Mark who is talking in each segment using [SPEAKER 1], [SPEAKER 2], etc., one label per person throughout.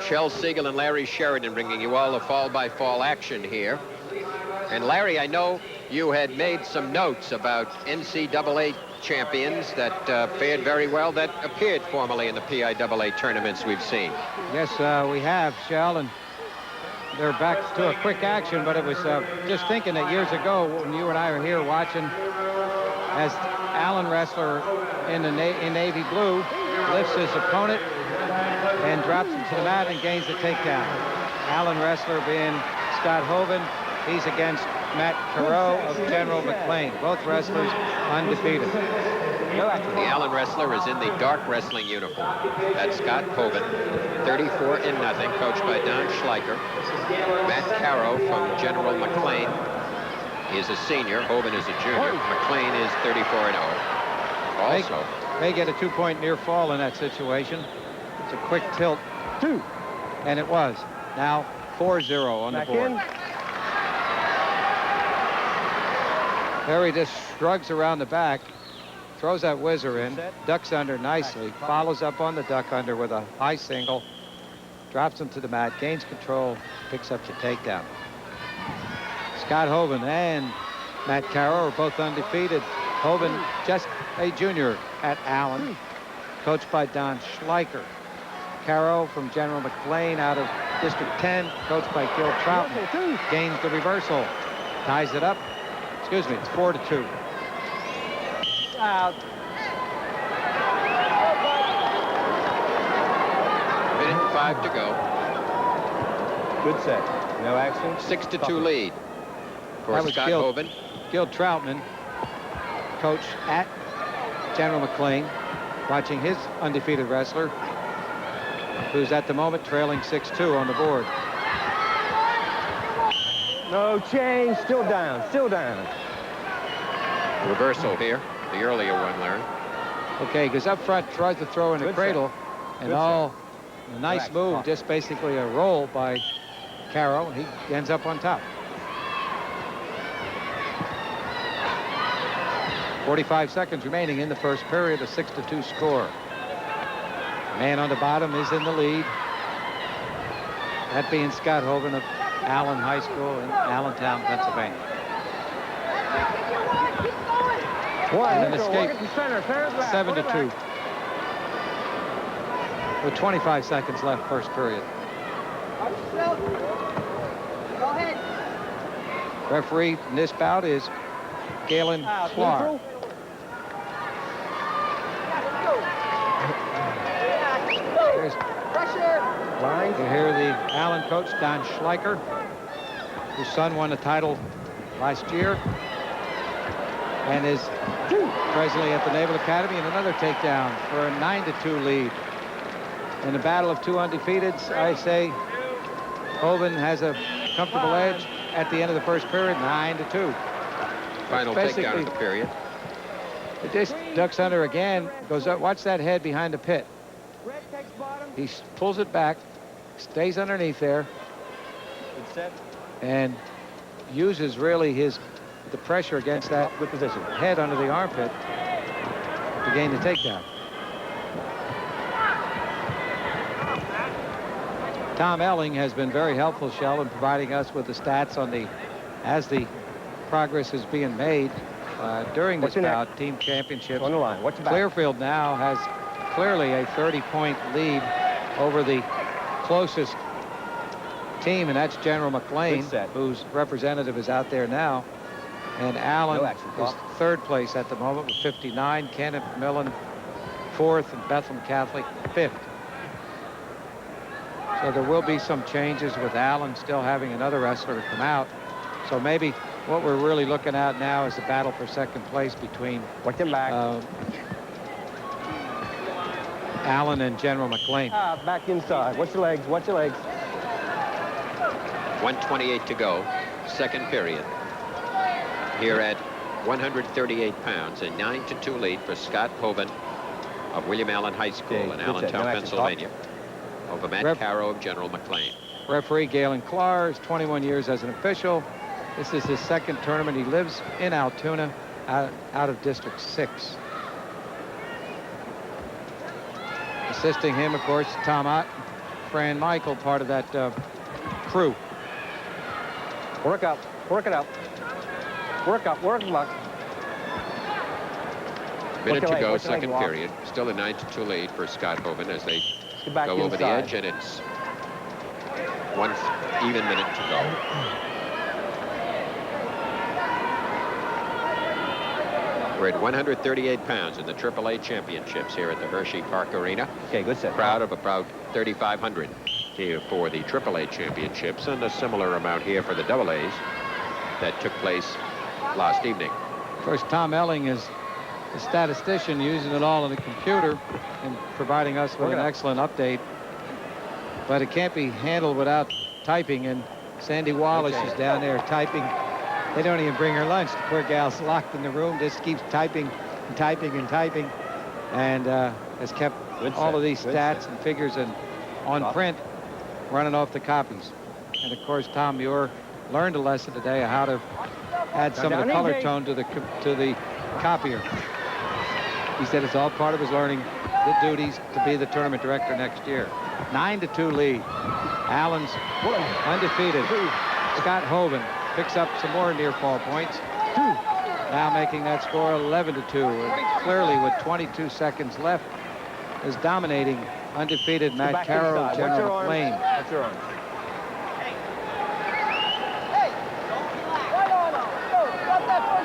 [SPEAKER 1] Shel Siegel and Larry Sheridan bringing you all the fall-by-fall action here. And Larry, I know you had made some notes about NCAA champions that fared very well, that appeared formally in the PIAA tournaments we've seen.
[SPEAKER 2] Yes, we have, Shel, and they're back to a quick action, but it was just thinking that years ago when you and I were here watching as Allen wrestler in navy blue lifts his opponent and drops him to the mat and gains the takedown. Allen wrestler being Scott Hoven. He's against Matt Carew of General McLean. Both wrestlers undefeated.
[SPEAKER 1] The Allen wrestler is in the dark wrestling uniform. That's Scott Hoven, 34-0, coached by Don Schleicher. Matt Carew from General McLean is a senior. Hoven is a junior. McLean is 34-0. Also,
[SPEAKER 2] may get a 2-point near fall in that situation. It's a quick tilt. 2. And it was. Now 4-0 on the board. Perry just shrugs around the back, throws that whizzer in, ducks under nicely, follows up on the duck under with a high single, drops him to the mat, gains control, picks up the takedown. Scott Hoven and Matt Carew are both undefeated. Hoven just a junior at Allen, coached by Don Schleicher. Carew from General McLean out of District 10, coached by Gil Troutman. Gains the reversal, ties it up. Excuse me, it's 4-2.
[SPEAKER 3] Out.
[SPEAKER 1] Minute 5 to go.
[SPEAKER 3] Good set. No action.
[SPEAKER 1] 6-2 lead for Scott Hoven.
[SPEAKER 2] Gil Troutman, coach at General McLean, watching his undefeated wrestler, who's at the moment trailing 6-2 on the board.
[SPEAKER 3] No change. Still down. Still down.
[SPEAKER 1] Reversal here. The earlier one, Larry.
[SPEAKER 2] Okay, because up front tries to throw in a cradle, and a nice move, just basically a roll by Carew, and he ends up on top. 45 seconds remaining in the first period, a 6-2 score. Man on the bottom is in the lead. That being Scott Hoven of Allen High School in Allentown, Pennsylvania. And an escape, 7-2. With 25 seconds left, first period.
[SPEAKER 4] Go ahead.
[SPEAKER 2] Referee in this bout is Galen Clark. You hear the Allen coach, Don Schleicher, whose son won the title last year and is presently at the Naval Academy, and another takedown for a 9-2 lead. In the battle of two undefeateds, I say Hoven has a comfortable edge at the end of the first period, 9-2.
[SPEAKER 1] Final takedown of the period.
[SPEAKER 2] It just ducks under again, goes up. Watch that head behind the pit. He pulls it back, stays underneath there, and uses really the pressure against that head under the armpit to gain the takedown. Tom Elling has been very helpful, Shel, in providing us with the stats on as the progress is being made during this bout, team championships.
[SPEAKER 3] On the line. What's the back?
[SPEAKER 2] Clearfield now has clearly a 30-point lead over the closest team, and that's General McLean, whose representative is out there now. And Allen is third place at the moment with 59. Kenneth Millen fourth, and Bethlehem Catholic fifth. So there will be some changes with Allen still having another wrestler to come out. So maybe what we're really looking at now is the battle for second place between Allen and General McLean.
[SPEAKER 3] Back inside. Watch your legs. Watch your legs.
[SPEAKER 1] 1:28 to go, second period. Here at 138 pounds, a 9-2 lead for Scott Hoven of William Allen High School in Allentown, Pennsylvania, over Matt Carew of General McLean.
[SPEAKER 2] Referee Galen Clark is 21 years as an official. This is his second tournament. He lives in Altoona, out of District 6. Assisting him, of course, Tom Ott, friend Michael, part of that crew.
[SPEAKER 3] Work up. Work it up. Work up. Work luck.
[SPEAKER 1] Minute to go,
[SPEAKER 3] What's your leg,
[SPEAKER 1] second
[SPEAKER 3] Walt?
[SPEAKER 1] period. Still a 9-2 lead for Scott Hovind as they
[SPEAKER 3] Get back
[SPEAKER 1] go over the
[SPEAKER 3] inside.
[SPEAKER 1] edge, and it's 1 even minute to go. We're at 138 pounds in the AAA championships here at the Hershey Park Arena.
[SPEAKER 3] Okay, good set.
[SPEAKER 1] Crowd of about 3,500 here for the AAA championships, and a similar amount here for the AA's that took place last evening.
[SPEAKER 2] Of course, Tom Elling is a statistician using it all in the computer and providing us with an excellent update. But it can't be handled without typing, and Sandy Wallace is down there typing. They don't even bring her lunch. The poor gal's locked in the room, just keeps typing and typing and typing, and has kept all of these stats and figures on print running off the copies. And of course, Tom Muir learned a lesson today of how to add some of the color tone to the copier. He said it's all part of his learning the duties to be the tournament director next year. 9-2 lead. Allen's undefeated. Scott Hovind picks up some more near fall points. Now making that score 11-2. And clearly with 22 seconds left is dominating undefeated Matt Carroll, General McLean.
[SPEAKER 3] That's your arm.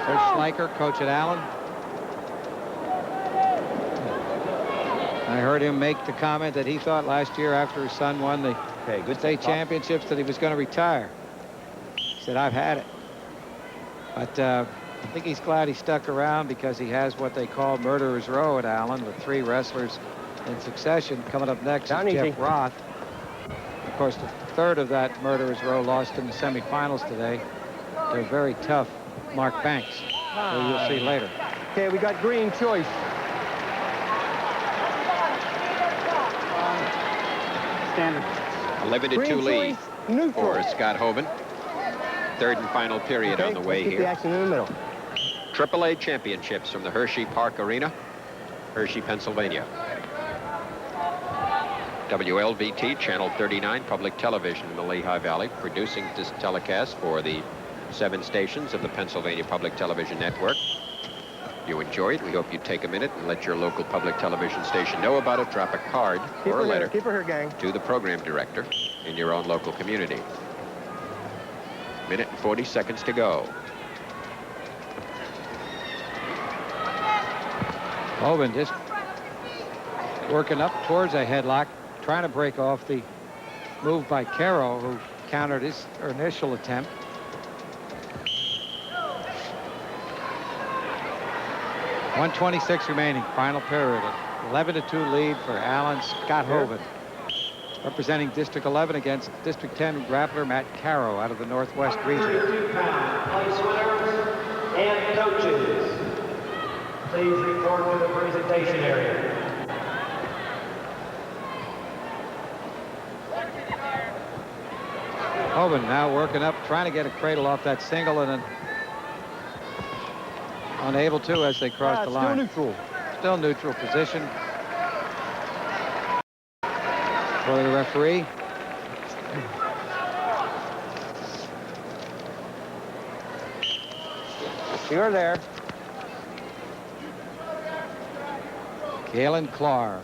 [SPEAKER 2] There's Schleicher, coach at Allen. I heard him make the comment that he thought last year after his son won the state championships that he was going to retire. He said, I've had it. But I think he's glad he stuck around because he has what they call murderer's row at Allen with 3 wrestlers in succession. Coming up next is Jeff Roth. Of course, the third of that murderer's row lost in the semifinals today. They're very tough. Mark Banks, who you'll see later.
[SPEAKER 3] Okay, we got green choice.
[SPEAKER 4] Standard.
[SPEAKER 1] 11-2 lead for Scott Hovind. Third and final period on the way
[SPEAKER 3] Keep
[SPEAKER 1] here.
[SPEAKER 3] the action in the middle.
[SPEAKER 1] AAA championships from the Hershey Park Arena, Hershey, Pennsylvania. WLVT, Channel 39, public television in the Lehigh Valley, producing this telecast for the 7 stations of the Pennsylvania Public Television Network. If you enjoy it, we hope you take a minute and let your local public television station know about it. Drop a card or a letter to the program director in your own local community. Minute and 40 seconds to go.
[SPEAKER 2] Hovind just working up towards a headlock, trying to break off the move by Carroll, who countered his initial attempt. .126 remaining, final period. 11-2 lead for Allen. Scott Hovind, representing District 11 against District 10 grappler Matt Carroll out of the Northwest region.
[SPEAKER 5] 32 pound place winners and coaches. Please report to the presentation area.
[SPEAKER 2] Hovind now working up, trying to get a cradle off that single, and then unable to as they cross the line. Still neutral position for the referee.
[SPEAKER 3] You're there.
[SPEAKER 2] Galen Clark.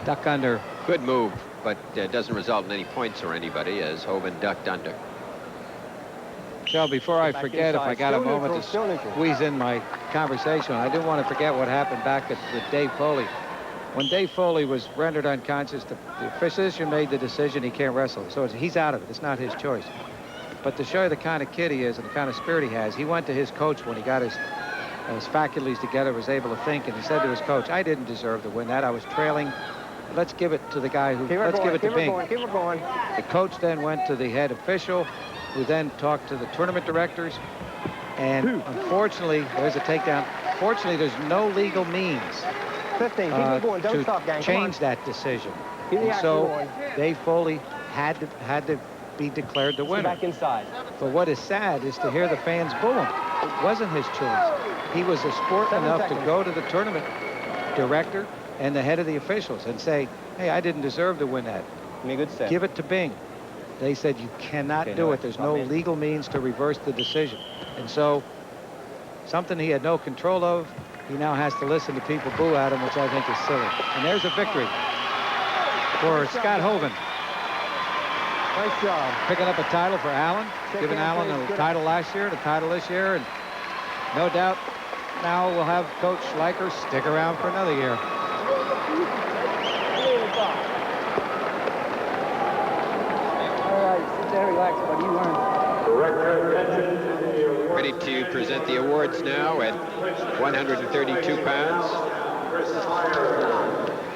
[SPEAKER 2] Duck under.
[SPEAKER 1] Good move, but doesn't result in any points or anybody as Hovind ducked under.
[SPEAKER 2] Joe, before I forget, if I got a moment to squeeze in my conversation, I didn't want to forget what happened back with Dave Foley. When Dave Foley was rendered unconscious, the physician made the decision he can't wrestle. So he's out of it. It's not his choice. But to show you the kind of kid he is and the kind of spirit he has, he went to his coach when he got his faculties together, was able to think, and he said to his coach, I didn't deserve to win that. I was trailing. Let's give it to the guy who, let's give it to Bing.
[SPEAKER 3] Keep her going.
[SPEAKER 2] The coach then went to the head official, who then talked to the tournament directors. And unfortunately, there's a takedown. Fortunately, there's no legal means
[SPEAKER 3] 15. Keep it going. Don't stop, gang.
[SPEAKER 2] to change that decision. And so Dave Foley had to be declared the winner.
[SPEAKER 3] Back inside.
[SPEAKER 2] But what is sad is to hear the fans boo him. It wasn't his choice. He was a sport enough to go to the tournament director and the head of the officials and say, hey, I didn't deserve to win that.
[SPEAKER 3] Give me a good set.
[SPEAKER 2] Give it to Bing. They said you cannot do it. There's no legal means to reverse the decision. And so something he had no control of, he now has to listen to people boo at him, which I think is silly. And there's a victory for Scott Hogan.
[SPEAKER 3] Nice job.
[SPEAKER 2] Picking up a title for Allen, giving Allen a title last year, the title this year, and no doubt now we'll have Coach Schleicher stick around for another year.
[SPEAKER 4] All right, sit there, relax, buddy. You learn.
[SPEAKER 1] Ready to present the awards now at 132 pounds.